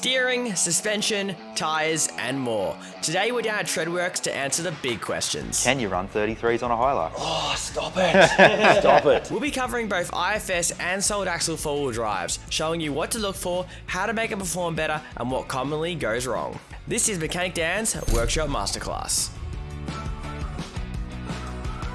steering, suspension, tyres and more. Today we're down at Treadworx to answer the big questions. Can you run 33s on a Hilux? Oh, stop it. Stop it. We'll be covering both IFS and solid axle four-wheel drives, showing you what to look for, how to make it perform better, and what commonly goes wrong. This is Mechanic Dan's Workshop Masterclass.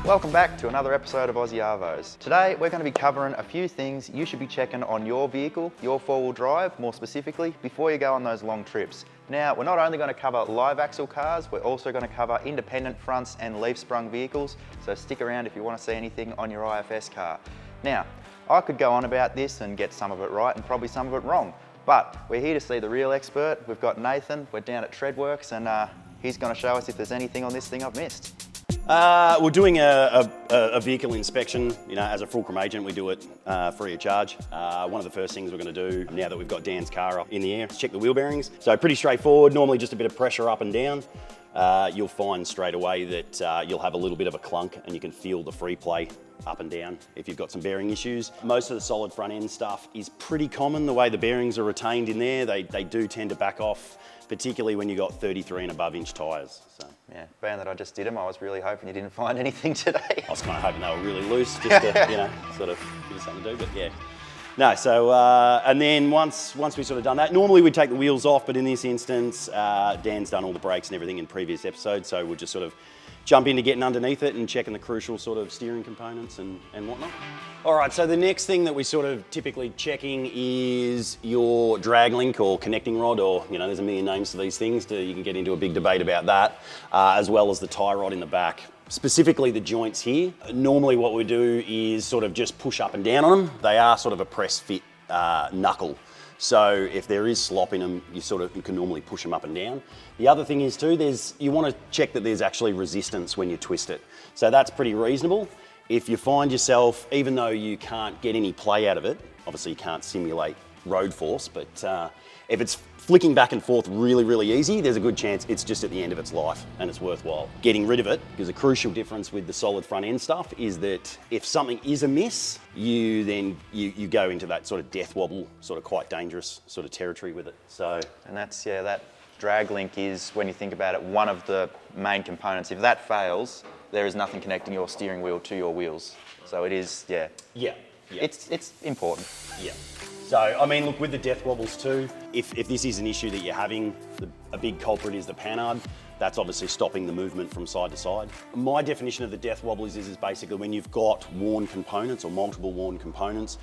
Welcome back to another episode of Aussie Arovos. Today we're going to be covering a few things you should be checking on your vehicle, your four-wheel drive more specifically, before you go on those long trips. Now, we're not only going to cover live axle cars, we're also going to cover independent fronts and leaf-sprung vehicles, so stick around if you want to see anything on your IFS car. Now, I could go on about this and get some of it right and probably some of it wrong, but we're here to see the real expert. We've got Nathan, we're down at Treadworx, and he's going to show us if there's anything on this thing I've missed. We're doing a vehicle inspection. You know, as a Fulcrum agent, we do it free of charge. One of the first things we're going to do now that we've got Dan's car up in the air is check the wheel bearings. So pretty straightforward, normally just a bit of pressure up and down. You'll find straight away that you'll have a little bit of a clunk and you can feel the free play up and down if you've got some bearing issues. Most of the solid front end stuff is pretty common. The way the bearings are retained in there, they do tend to back off, particularly when you've got 33 and above inch tyres. So. Yeah, being that I just did them, I was really hoping you didn't find anything today. I was kind of hoping they were really loose, just to, you know, sort of give us something to do, but yeah. No, so, and then once we've sort of done that, normally we take the wheels off, but in this instance, Dan's done all the brakes and everything in previous episodes, so we'll just sort of jump into getting underneath it and checking the crucial sort of steering components and whatnot. All right, so the next thing that we sort of typically checking is your drag link or connecting rod, or, you know, there's a million names for these things. You can get into a big debate about that, as well as the tie rod in the back. Specifically the joints here. Normally what we do is sort of just push up and down on them. They are sort of a press fit knuckle. So if there is slop in them, you can normally push them up and down. The other thing is too, you want to check that there's actually resistance when you twist it. So that's pretty reasonable. If you find yourself, even though you can't get any play out of it, obviously you can't simulate road force, but if it's flicking back and forth really, really easy, there's a good chance it's just at the end of its life and it's worthwhile getting rid of it, because a crucial difference with the solid front end stuff is that if something is amiss, you go into that sort of death wobble, sort of quite dangerous sort of territory with it. So, and that's, yeah, that drag link is, when you think about it, one of the main components. If that fails, there is nothing connecting your steering wheel to your wheels. So it is, yeah. Yeah. It's important. Yeah. So, I mean, look, with the death wobbles too, if this is an issue that you're having, a big culprit is the panhard. That's obviously stopping the movement from side to side. My definition of the death wobbles is basically when you've got worn components or multiple worn components,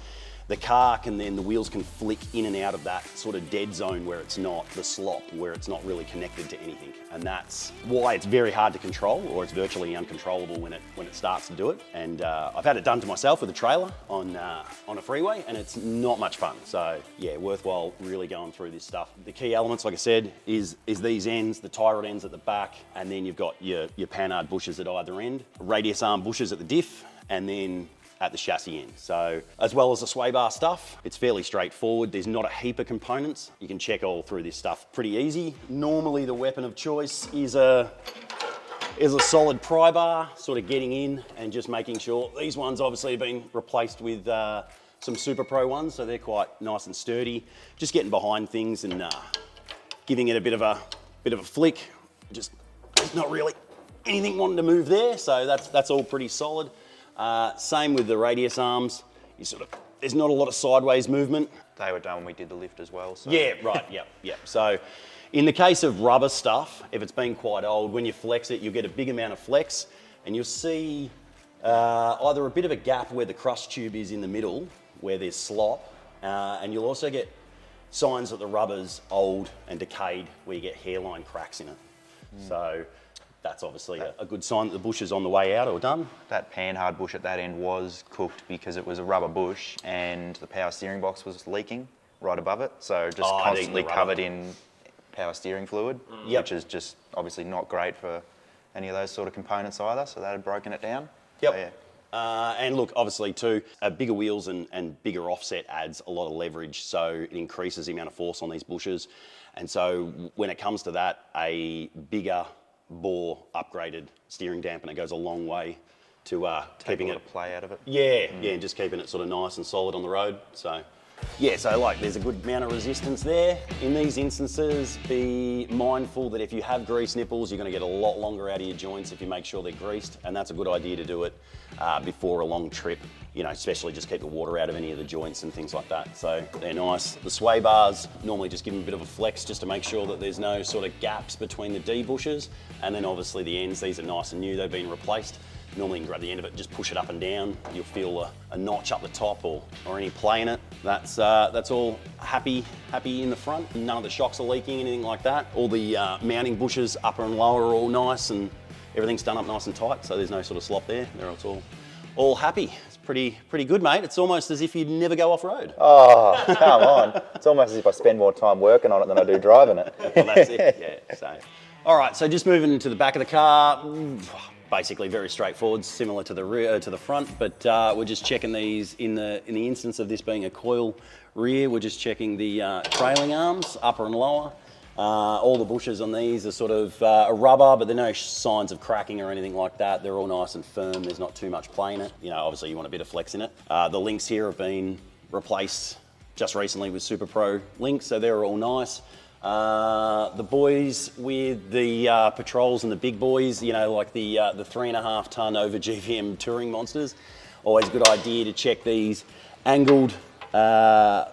the car can then, the wheels can flick in and out of that sort of dead zone where it's not, the slop, where it's not really connected to anything. And that's why it's very hard to control, or it's virtually uncontrollable when it starts to do it. And I've had it done to myself with a trailer on a freeway, and it's not much fun. So yeah, worthwhile really going through this stuff. The key elements, like I said, is these ends, the tie rod ends at the back, and then you've got your panhard bushes at either end, radius arm bushes at the diff, and then at the chassis end. So, as well as the sway bar stuff, it's fairly straightforward. There's not a heap of components. You can check all through this stuff pretty easy. Normally the weapon of choice is a solid pry bar, sort of getting in and just making sure. These ones obviously have been replaced with some Super Pro ones, so they're quite nice and sturdy. Just getting behind things and giving it a bit of a flick. Just not really anything wanting to move there, so that's all pretty solid. Same with the radius arms. There's not a lot of sideways movement. They were done when we did the lift as well. So. Yeah, right, yep. So in the case of rubber stuff, if it's been quite old, when you flex it, you'll get a big amount of flex, and you'll see either a bit of a gap where the crush tube is in the middle, where there's slop, and you'll also get signs that the rubber's old and decayed, where you get hairline cracks in it. So that's obviously a good sign that the bush is on the way out or done. That panhard bush at that end was cooked because it was a rubber bush and the power steering box was leaking right above it. So just constantly covered in power steering fluid, which is just obviously not great for any of those sort of components either. So that had broken it down. Yep. So, yeah. And look, obviously too, bigger wheels and bigger offset adds a lot of leverage, so it increases the amount of force on these bushes. And so when it comes to that, a bigger bore upgraded steering dampener goes a long way to keeping a lot of play out of it. Yeah, yeah, just keeping it sort of nice and solid on the road. So Yeah, so like there's a good amount of resistance there. In these instances, be mindful that if you have grease nipples, you're going to get a lot longer out of your joints if you make sure they're greased, and that's a good idea to do it before a long trip, you know, especially just keep the water out of any of the joints and things like that. So they're nice. The sway bars normally just give them a bit of a flex just to make sure that there's no sort of gaps between the D bushes, and then obviously the ends, these are nice and new, they've been replaced. Normally you can grab the end of it, just push it up and down. You'll feel a notch up the top or any play in it. That's all happy in the front. None of the shocks are leaking, anything like that. All the mounting bushes, upper and lower, are all nice, and everything's done up nice and tight, so there's no sort of slop there. It's all happy. It's pretty good, mate. It's almost as if you'd never go off-road. Oh, come on. It's almost as if I spend more time working on it than I do driving it. Well, that's it, yeah. So, all right, so just moving to the back of the car. Basically very straightforward, similar to the rear, to the front, but we're just checking these in the instance of this being a coil rear. We're just checking the trailing arms, upper and lower. All the bushes on these are sort of a rubber, but there are no signs of cracking or anything like that. They're all nice and firm. There's not too much play in it. You know, obviously you want a bit of flex in it. The links here have been replaced just recently with Super Pro links, so they're all nice. The boys with the patrols and the big boys, you know, like the 3.5 ton over GVM touring monsters, always a good idea to check these angled, the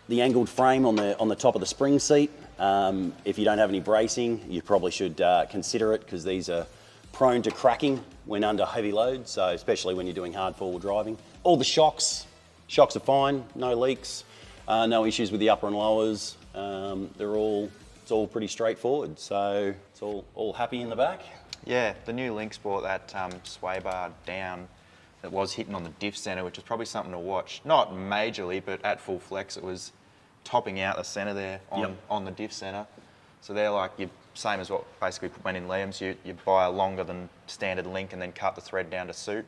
angled frame on the top of the spring seat. If you don't have any bracing, you probably should consider it, because these are prone to cracking when under heavy load, so especially when you're doing hard four-wheel driving. All the shocks are fine, no leaks, no issues with the upper and lowers. It's all pretty straightforward, so it's all happy in the back. Yeah, the new links brought that sway bar down that was hitting on the diff center, which is probably something to watch. Not majorly, but at full flex it was topping out the center there on the diff center. So they're like, same as what basically went in Liam's, you buy a longer than standard link and then cut the thread down to suit.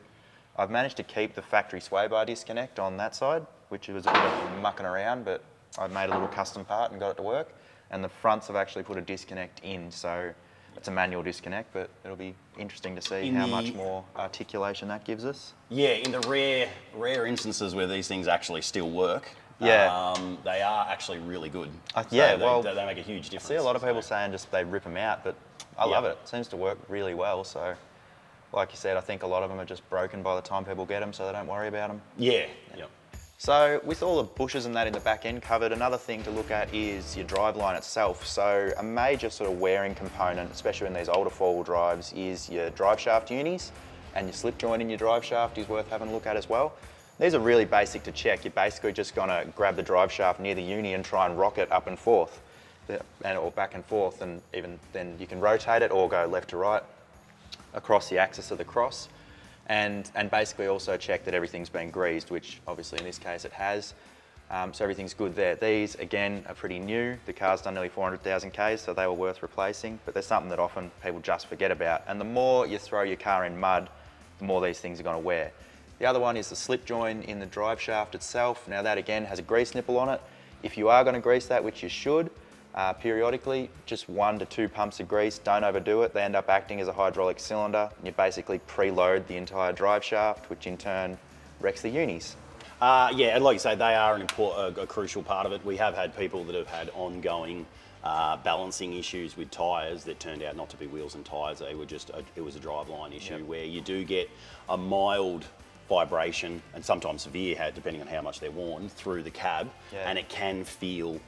I've managed to keep the factory sway bar disconnect on that side, which was a bit of mucking around, but I made a little custom part and got it to work. And the fronts have actually put a disconnect in, so it's a manual disconnect, but it'll be interesting to see how much more articulation that gives us. Yeah, in the rare instances where these things actually still work, they are actually really good. They make a huge difference. I see a lot of people saying just they rip them out, but I love it. It seems to work really well, so like you said, I think a lot of them are just broken by the time people get them, so they don't worry about them. Yeah. So with all the bushes and that in the back end covered, another thing to look at is your driveline itself. So a major sort of wearing component, especially in these older four-wheel drives, is your drive shaft unis, and your slip joint in your drive shaft is worth having a look at as well. These are really basic to check. You're basically just gonna grab the drive shaft near the uni and try and rock it up and forth, or back and forth, and even then you can rotate it or go left to right across the axis of the cross. And basically also check that everything's been greased, which obviously in this case it has. So everything's good there. These, again, are pretty new. The car's done nearly 400,000 Ks, so they were worth replacing, but they're something that often people just forget about. And the more you throw your car in mud, the more these things are gonna wear. The other one is the slip joint in the drive shaft itself. Now that again has a grease nipple on it. If you are gonna grease that, which you should, periodically, just 1 to 2 pumps of grease, don't overdo it. They end up acting as a hydraulic cylinder, and you basically preload the entire drive shaft, which in turn wrecks the unis. Yeah, and like you say, they are a crucial part of it. We have had people that have had ongoing balancing issues with tyres that turned out not to be wheels and tyres. It was a driveline issue where you do get a mild vibration, and sometimes severe, depending on how much they're worn, through the cab, and it can feel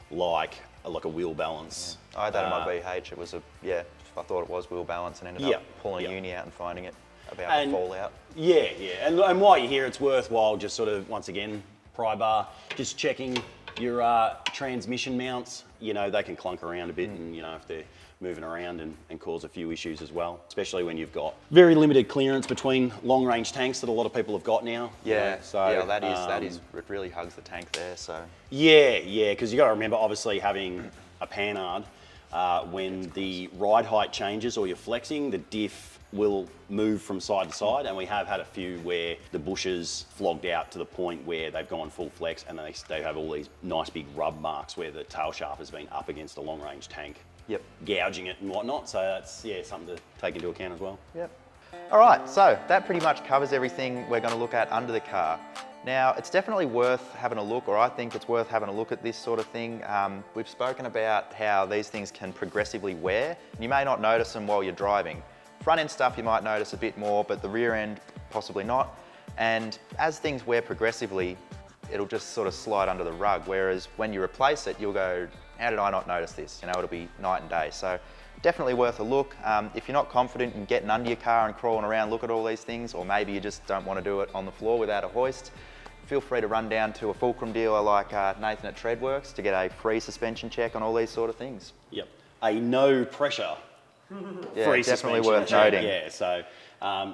like a wheel balance. I had that in my VH. It was I thought it was wheel balance, and ended up pulling a uni out and finding it about to fall out. Yeah. And while you're here, it's worthwhile just sort of, once again, pry bar, just checking your transmission mounts. You know, they can clunk around a bit, and you know, if they're moving around and cause a few issues as well, especially when you've got very limited clearance between long range tanks that a lot of people have got now. That is it really hugs the tank there. So because you got to remember, obviously having a panhard, when the ride height changes or you're flexing, the diff will move from side to side, and we have had a few where the bushes flogged out to the point where they've gone full flex, and they have all these nice big rub marks where the tail shaft has been up against a long range tank, gouging it and whatnot. So that's something to take into account as well. All right, so that pretty much covers everything we're going to look at under the car. Now, it's definitely worth having a look, or I think it's worth having a look at this sort of thing. We've spoken about how these things can progressively wear, and you may not notice them while you're driving. Front end stuff you might notice a bit more, but the rear end possibly not. And as things wear progressively, it'll just sort of slide under the rug, whereas when you replace it, you'll go, how did I not notice this? You know, it'll be night and day. So definitely worth a look. If you're not confident in getting under your car and crawling around, look at all these things, or maybe you just don't want to do it on the floor without a hoist, feel free to run down to a fulcrum dealer like Nathan at Treadworx to get a free suspension check on all these sort of things. Yep. A no pressure Yeah, free definitely suspension worth check. noting. Yeah, so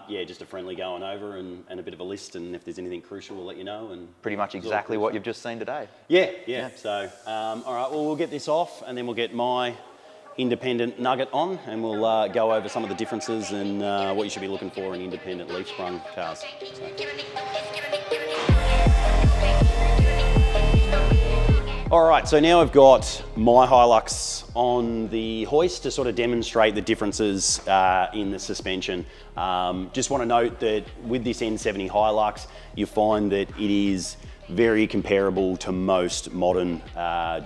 yeah, just a friendly going over and a bit of a list, and if there's anything crucial, we'll let you know. And Pretty much exactly what you've just seen today. yeah. So all right, well, we'll get this off, and then we'll get my independent nugget on, and we'll go over some of the differences and what you should be looking for in independent leaf sprung cars. All right, so now I've got my Hilux on the hoist to sort of demonstrate the differences in the suspension. Just want to note that with this N70 Hilux, you find that it is very comparable to most modern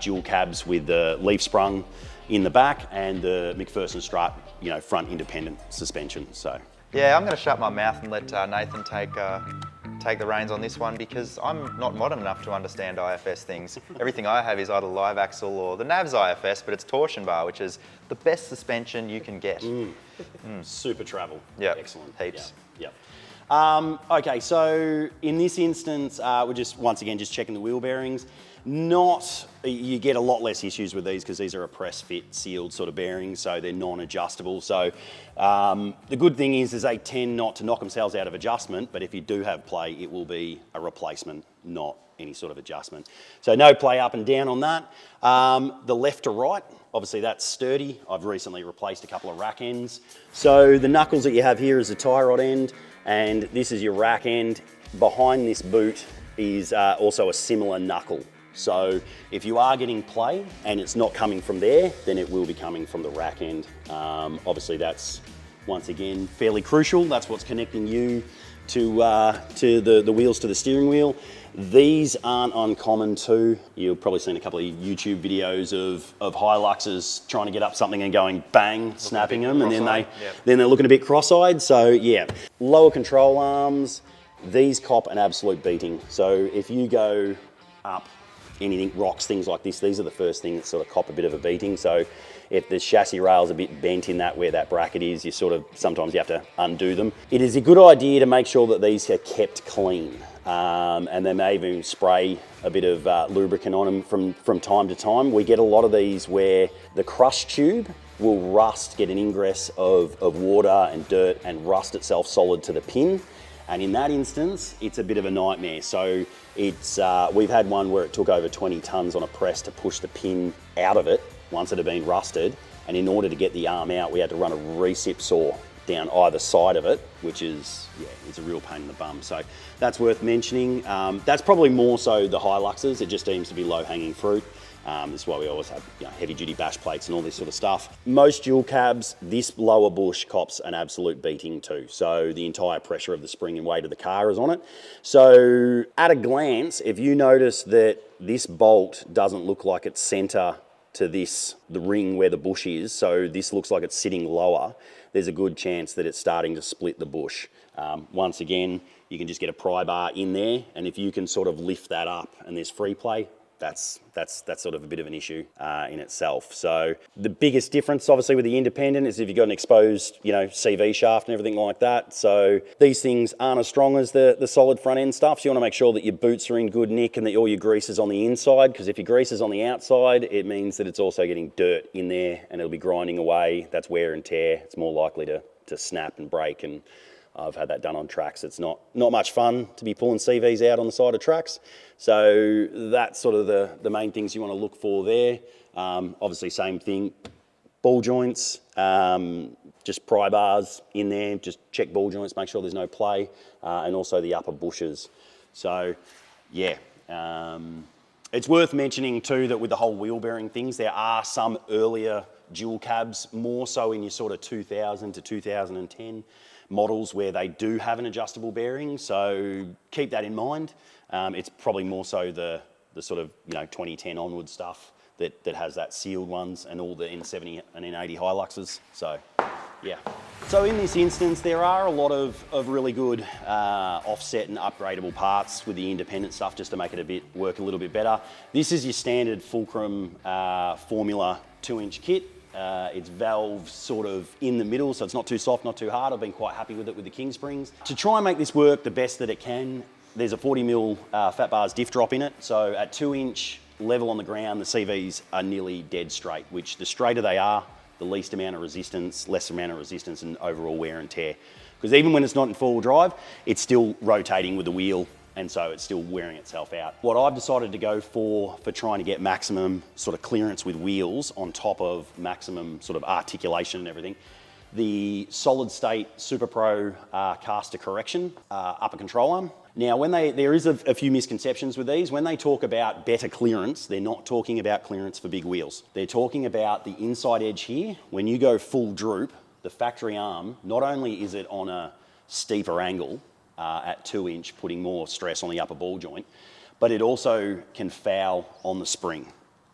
dual cabs with the leaf sprung in the back and the McPherson strut, front independent suspension. So Yeah, I'm going to shut my mouth and let Nathan take the reins on this one, because I'm not modern enough to understand IFS things. Everything I have is either live axle or the Nav's IFS, but it's torsion bar, which is the best suspension you can get. super travel. Yeah, Excellent. heaps. Yep. Okay, so in this instance, we're just, once again, just checking the wheel bearings. You get a lot less issues with these because these are a press fit sealed sort of bearings, so they're non-adjustable. So the good thing is they tend not to knock themselves out of adjustment, but if you do have play, it will be a replacement, not any sort of adjustment. So no play up and down on that. The left to right, obviously that's sturdy. I've recently replaced a couple of rack ends. So the knuckles that you have here is the tie rod end, and this is your rack end. Behind this boot is also a similar knuckle. So if you are getting play and it's not coming from there, then it will be coming from the rack end. Obviously that's, once again, fairly crucial. That's what's connecting you to the wheels to the steering wheel. These aren't uncommon too. You've probably seen a couple of YouTube videos of Hiluxes trying to get up something and going bang, snapping them, and then they're looking a bit cross-eyed. So yeah, lower control arms, these cop an absolute beating. So if you go up anything, rocks, things like this, these are the first thing that sort of cop a bit of a beating. So if the chassis rail's a bit bent in that where that bracket is, sometimes you have to undo them. It is a good idea to make sure that these are kept clean. And they may even spray a bit of lubricant on them from time to time. We get a lot of these where the crush tube will rust, get an ingress of water and dirt and rust itself solid to the pin. And in that instance, it's a bit of a nightmare. So we've had one where it took over 20 tons on a press to push the pin out of it once it had been rusted. And in order to get the arm out, we had to run a recip saw down either side of it, which is, it's a real pain in the bum. So that's worth mentioning. That's probably more so the Hiluxes. It just seems to be low-hanging fruit. This is why we always have heavy-duty bash plates and all this sort of stuff. Most dual cabs, this lower bush cops an absolute beating too. So the entire pressure of the spring and weight of the car is on it. So at a glance, if you notice that this bolt doesn't look like it's center to the ring where the bush is, so this looks like it's sitting lower, there's a good chance that it's starting to split the bush. Once again, you can just get a pry bar in there, and if you can sort of lift that up and there's free play, that's sort of a bit of an issue in itself. So the biggest difference obviously with the independent is if you've got an exposed CV shaft and everything like that. So these things aren't as strong as the solid front end stuff. So you want to make sure that your boots are in good nick and that all your grease is on the inside, because if your grease is on the outside, it means that it's also getting dirt in there and it'll be grinding away. That's wear and tear. It's more likely to snap and break, and I've had that done on tracks. It's not much fun to be pulling CVs out on the side of tracks. So that's sort of the main things you want to look for there. Obviously same thing, ball joints, just pry bars in there, just check ball joints, make sure there's no play, and also the upper bushes. So yeah, It's worth mentioning too that with the whole wheel bearing things, there are some earlier dual cabs, more so in your sort of 2000 to 2010 models where they do have an adjustable bearing. So keep that in mind. It's probably more so the sort of 2010 onward stuff that has that sealed ones and all the N70 and N80 Hiluxes. So yeah. So in this instance, there are a lot of really good offset and upgradable parts with the independent stuff just to make it work a little bit better. This is your standard Fulcrum Formula 2-inch kit. It's valve sort of in the middle, so it's not too soft, not too hard. I've been quite happy with it with the King Springs. To try and make this work the best that it can, there's a 40mm fat bars diff drop in it. So at 2-inch level on the ground, the CVs are nearly dead straight, which the straighter they are, the least amount of resistance, less amount of resistance and overall wear and tear. Because even when it's not in four-wheel drive, it's still rotating with the wheel, and so it's still wearing itself out. What I've decided to go for trying to get maximum sort of clearance with wheels on top of maximum sort of articulation and everything, the solid state Super Pro caster correction upper control arm. Now, there is a few misconceptions with these. When they talk about better clearance, they're not talking about clearance for big wheels. They're talking about the inside edge here. When you go full droop, the factory arm, not only is it on a steeper angle at 2-inch, putting more stress on the upper ball joint, but it also can foul on the spring.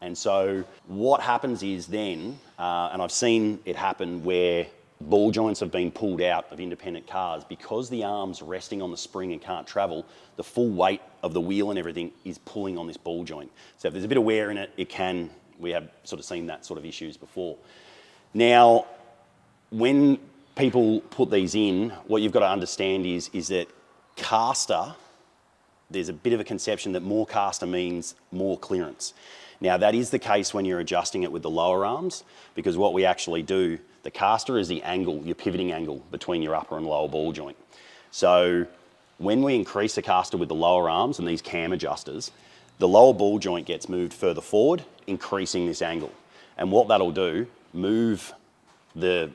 And so what happens is then, and I've seen it happen where ball joints have been pulled out of independent cars because the arm's resting on the spring and can't travel, the full weight of the wheel and everything is pulling on this ball joint. So if there's a bit of wear in it, we have sort of seen that sort of issues before. Now, when people put these in, what you've got to understand is that caster, there's a bit of a conception that more caster means more clearance. Now, that is the case when you're adjusting it with the lower arms, because what we actually do, the caster is the angle, your pivoting angle between your upper and lower ball joint. So when we increase the caster with the lower arms and these cam adjusters, the lower ball joint gets moved further forward, increasing this angle. And what that'll do, move the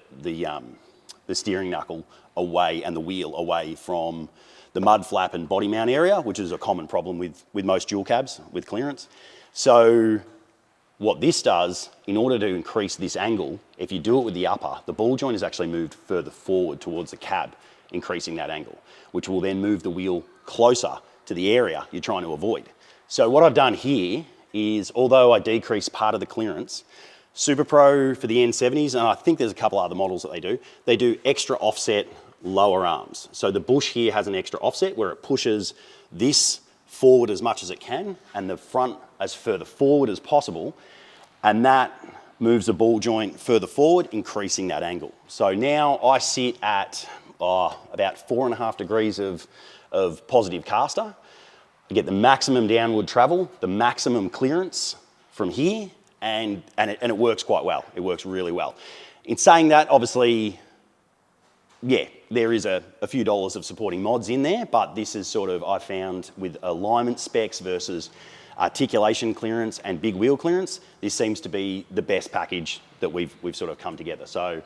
steering knuckle away and the wheel away from the mud flap and body mount area, which is a common problem with most dual cabs with clearance. So what this does, in order to increase this angle, if you do it with the upper, the ball joint is actually moved further forward towards the cab, increasing that angle, which will then move the wheel closer to the area you're trying to avoid. So what I've done here is, although I decrease part of the clearance, Super Pro for the N70s, and I think there's a couple other models that they do extra offset lower arms. So the bush here has an extra offset where it pushes this forward as much as it can and the front as further forward as possible, and that moves the ball joint further forward, increasing that angle. So now I sit at about 4.5 degrees of positive caster. I get the maximum downward travel, the maximum clearance from here, and it works quite well. It works really well. In saying that, obviously, yeah, there is a few dollars of supporting mods in there, but this is sort of, I found, with alignment specs versus articulation clearance and big wheel clearance, this seems to be the best package that we've sort of come together. So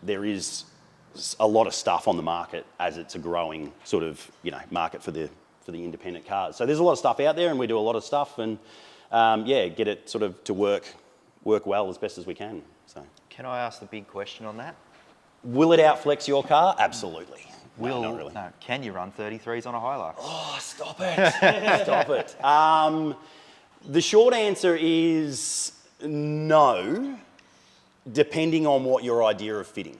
there is a lot of stuff on the market as it's a growing sort of market for the independent cars. So there's a lot of stuff out there, and we do a lot of stuff, and yeah, get it sort of to work well as best as we can. So Can I ask the big question on that? will it outflex your car? Absolutely. Not really. No. Can you run 33s on a Hilux? Oh, stop it. Stop it. The short answer is no, depending on what your idea of fitting.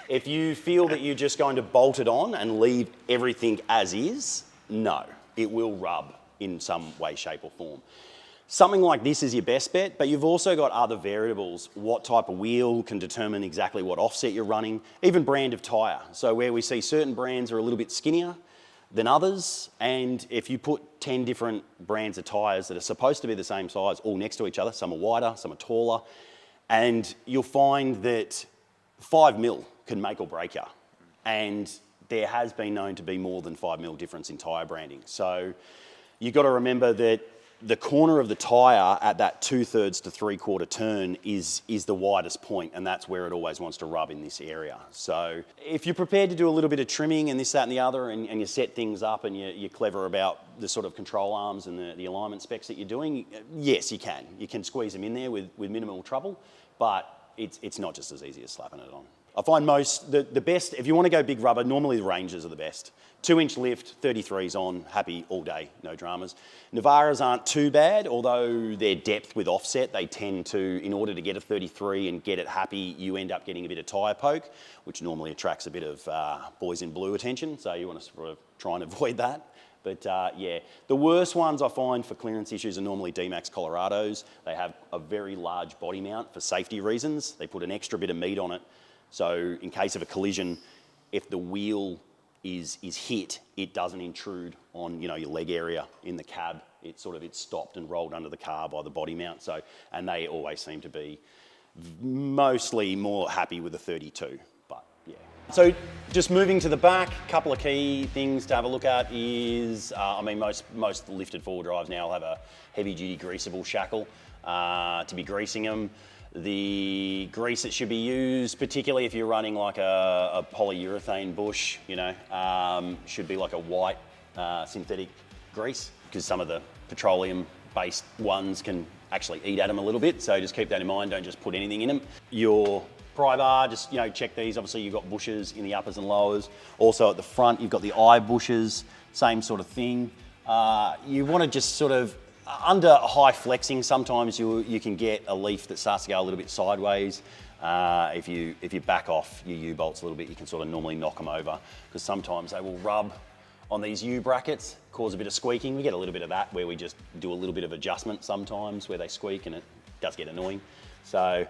If you feel that you're just going to bolt it on and leave everything as is, no, it will rub in some way, shape or form. Something like this is your best bet, but you've also got other variables. What type of wheel can determine exactly what offset you're running, even brand of tyre. So where we see certain brands are a little bit skinnier than others, and if you put 10 different brands of tyres that are supposed to be the same size all next to each other, some are wider, some are taller, and you'll find that 5mm can make or break you. And there has been known to be more than 5mm difference in tyre branding. So you've got to remember that the corner of the tyre at that 2/3 to 3/4 turn is the widest point, and that's where it always wants to rub in this area. So if you're prepared to do a little bit of trimming and this, that and the other, and you set things up and you're clever about the sort of control arms and the alignment specs that you're doing, yes, you can. You can squeeze them in there with minimal trouble, but it's not just as easy as slapping it on. I find the best, if you want to go big rubber, normally the Rangers are the best. 2-inch lift, 33s on, happy all day, no dramas. Navaras aren't too bad, although their depth with offset, they tend to, in order to get a 33 and get it happy, you end up getting a bit of tyre poke, which normally attracts a bit of boys in blue attention, so you want to sort of try and avoid that. But yeah, the worst ones I find for clearance issues are normally D-Max Colorados. They have a very large body mount for safety reasons. They put an extra bit of meat on it, so in case of a collision, if the wheel is hit, it doesn't intrude on your leg area in the cab. It's stopped and rolled under the car by the body mount. So, and they always seem to be mostly more happy with the 32. But yeah. So just moving to the back, a couple of key things to have a look at is, most lifted four-wheel drives now have a heavy-duty greasable shackle to be greasing them. The grease that should be used, particularly if you're running like a polyurethane bush, should be like a white synthetic grease, because some of the petroleum-based ones can actually eat at them a little bit. So just keep that in mind. Don't just put anything in them. Your pry bar, just check these. Obviously, you've got bushes in the uppers and lowers. Also at the front, you've got the eye bushes. Same sort of thing. You want to just sort of, under high flexing, sometimes you can get a leaf that starts to go a little bit sideways. If you back off your U-bolts a little bit, you can sort of normally knock them over, because sometimes they will rub on these U-brackets, cause a bit of squeaking. We get a little bit of that where we just do a little bit of adjustment sometimes where they squeak, and it does get annoying. So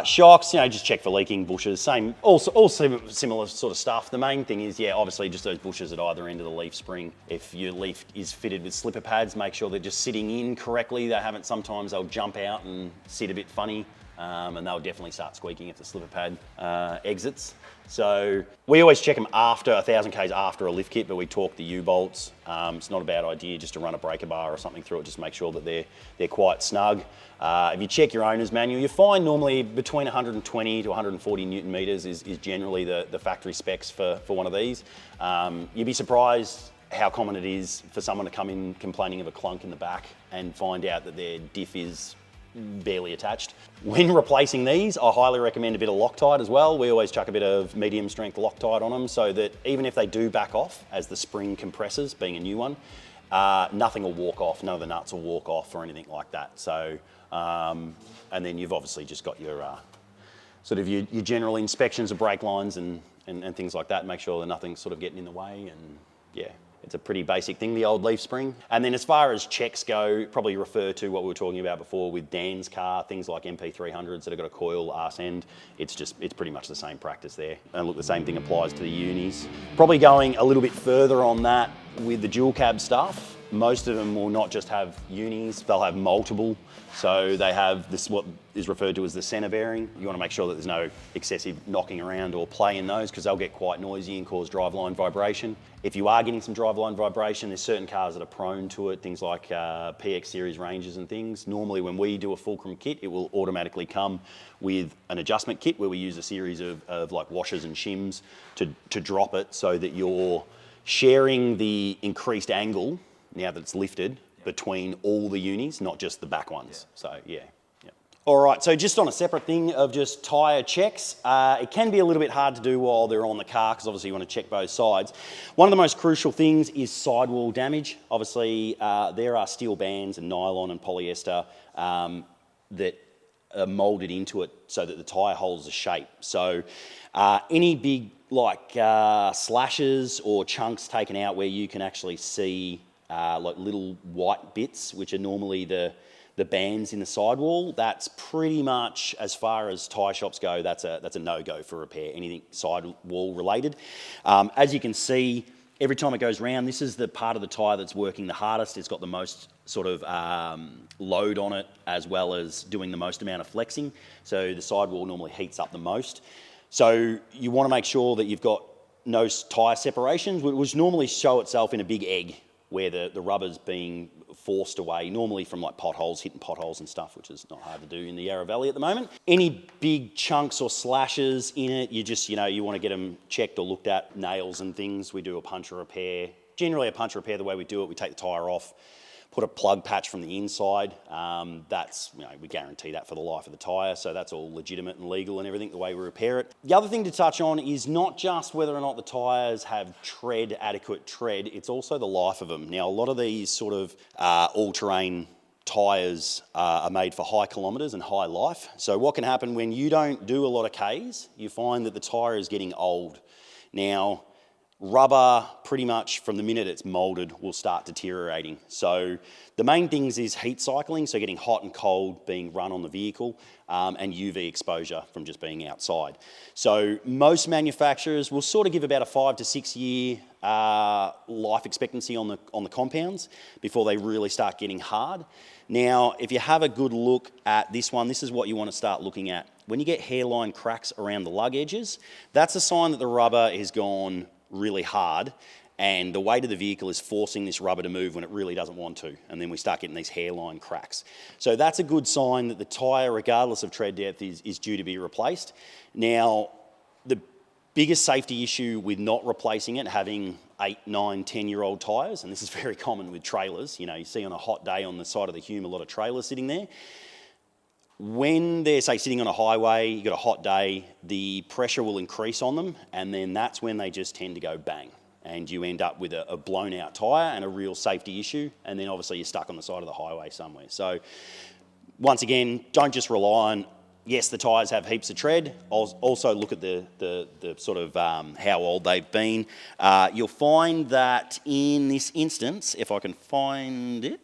shocks, just check for leaking, bushes, same, all similar sort of stuff. The main thing is, obviously just those bushes at either end of the leaf spring. If your leaf is fitted with slipper pads, make sure they're just sitting in correctly. Sometimes they'll jump out and sit a bit funny, and they'll definitely start squeaking if the slipper pad exits. So we always check them after 1,000 Ks after a lift kit, but we torque the U-bolts. It's not a bad idea just to run a breaker bar or something through it, just make sure that they're quite snug. If you check your owner's manual, you find normally between 120 to 140 Newton meters is generally the factory specs for one of these. You'd be surprised how common it is for someone to come in complaining of a clunk in the back and find out that their diff is barely attached. When replacing these, I highly recommend a bit of Loctite as well. We always chuck a bit of medium strength Loctite on them, so that even if they do back off as the spring compresses, being a new one, nothing will walk off, none of the nuts will walk off or anything like that. So, and then you've obviously just got your sort of your general inspections of brake lines and things like that, make sure that nothing's sort of getting in the way, and yeah. It's a pretty basic thing, the old leaf spring. And then as far as checks go, probably refer to what we were talking about before with Dan's car, things like MP300s that have got a coil arse end. It's pretty much the same practice there. And look, the same thing applies to the unis. Probably going a little bit further on that with the dual cab stuff. Most of them will not just have unis, they'll have multiple. So they have this, what is referred to as the centre bearing. You want to make sure that there's no excessive knocking around or play in those, because they'll get quite noisy and cause driveline vibration. If you are getting some driveline vibration, there's certain cars that are prone to it, things like PX series Rangers and things. Normally when we do a fulcrum kit, it will automatically come with an adjustment kit where we use a series of like washers and shims to drop it, so that you're sharing the increased angle now that it's lifted between all the unis, not just the back ones. So yeah. All right, so just on a separate thing of just tyre checks, it can be a little bit hard to do while they're on the car, because obviously you want to check both sides. One of the most crucial things is sidewall damage. Obviously there are steel bands and nylon and polyester that are moulded into it so that the tyre holds a shape. So any big like slashes or chunks taken out where you can actually see like little white bits, which are normally the bands in the sidewall, that's pretty much, as far as tyre shops go, that's a no-go for repair, anything sidewall related. As you can see, every time it goes round, this is the part of the tyre that's working the hardest. It's got the most sort of load on it, as well as doing the most amount of flexing. So the sidewall normally heats up the most. So you want to make sure that you've got no tyre separations, which normally show itself in a big egg, where the rubber's being forced away, normally from like potholes, hitting potholes and stuff, which is not hard to do in the Yarra Valley at the moment. Any big chunks or slashes in it, you just, you want to get them checked or looked at, nails and things. We do a puncture repair. Generally a puncture repair, the way we do it, we take the tyre off, put a plug patch from the inside. That's, we guarantee that for the life of the tyre, so that's all legitimate and legal and everything, the way we repair it. The other thing to touch on is not just whether or not the tyres have adequate tread, it's also the life of them. Now, a lot of these sort of all-terrain tyres are made for high kilometres and high life. So what can happen when you don't do a lot of Ks, you find that the tyre is getting old. Now, rubber, pretty much from the minute it's moulded, will start deteriorating. So the main things is heat cycling, so getting hot and cold being run on the vehicle, and UV exposure from just being outside. So most manufacturers will sort of give about a 5 to 6 year life expectancy on the compounds before they really start getting hard. Now, if you have a good look at this one, this is what you want to start looking at. When you get hairline cracks around the lug edges, that's a sign that the rubber has gone really hard and the weight of the vehicle is forcing this rubber to move when it really doesn't want to, and then we start getting these hairline cracks. So that's a good sign that the tyre, regardless of tread depth, is due to be replaced. Now, the biggest safety issue with not replacing it, having 8, 9, 10-year-old tyres, and this is very common with trailers, you see on a hot day on the side of the Hume a lot of trailers sitting there. When they're, say, sitting on a highway, you've got a hot day, the pressure will increase on them, and then that's when they just tend to go bang. And you end up with a blown out tyre and a real safety issue, and then obviously you're stuck on the side of the highway somewhere. So once again, don't just rely on, yes, the tyres have heaps of tread, also look at the sort of how old they've been. You'll find that in this instance, if I can find it,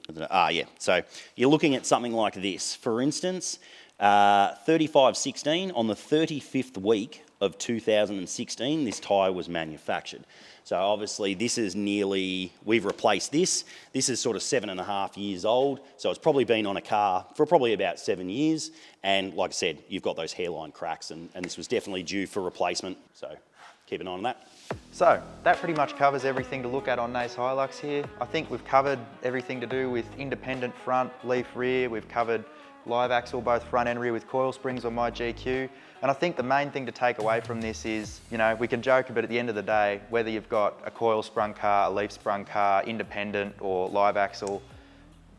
so you're looking at something like this. For instance, 3516, on the 35th week of 2016, this tyre was manufactured. So obviously this is we've replaced this. This is sort of 7.5 years old. So it's probably been on a car for probably about 7 years. And like I said, you've got those hairline cracks and this was definitely due for replacement. So keep an eye on that. So that pretty much covers everything to look at on Nace Hilux here. I think we've covered everything to do with independent front, leaf rear. We've covered live axle, both front and rear with coil springs on my GQ. And I think the main thing to take away from this is, we can joke, but at the end of the day, whether you've got a coil sprung car, a leaf sprung car, independent or live axle,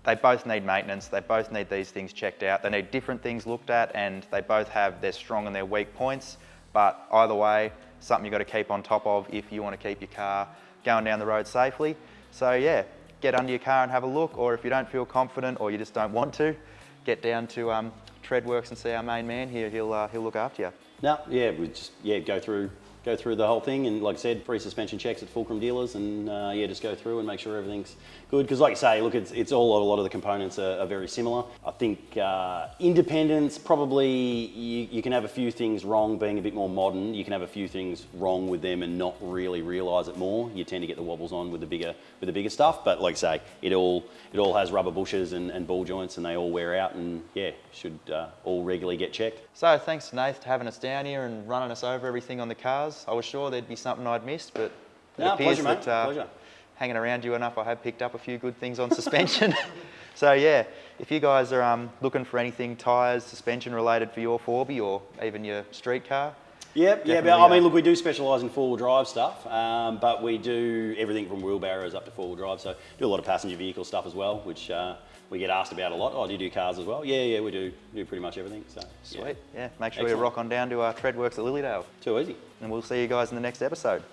they both need maintenance. They both need these things checked out. They need different things looked at, and they both have their strong and their weak points. But either way, something you've got to keep on top of if you want to keep your car going down the road safely. So yeah, get under your car and have a look, or if you don't feel confident or you just don't want to, get down to Treadworx and see our main man here. He'll look after you. No, yeah, we just go through the whole thing, and like I said, free suspension checks at Fulcrum dealers, and just go through and make sure everything's good. Because like you say, look, it's all a lot of the components are very similar. I think independence, probably you can have a few things wrong being a bit more modern. You can have a few things wrong with them and not really realise it more. You tend to get the wobbles on with the bigger stuff. But like I say, it all has rubber bushes and ball joints, and they all wear out, and should all regularly get checked. So thanks to Nath for having us down here and running us over everything on the cars. I was sure there'd be something I'd missed, but it appears pleasure, mate. Pleasure. Hanging around you enough, I have picked up a few good things on suspension. So yeah, if you guys are looking for anything tyres, suspension related for your 4B or even your street car. But I mean, look, we do specialise in four-wheel drive stuff, but we do everything from wheelbarrows up to four-wheel drive. So do a lot of passenger vehicle stuff as well, which we get asked about a lot. Oh, do you do cars as well? Yeah, we do pretty much everything. So sweet. Yeah, make sure you rock on down to Treadworx at Lilydale. Too easy. And we'll see you guys in the next episode.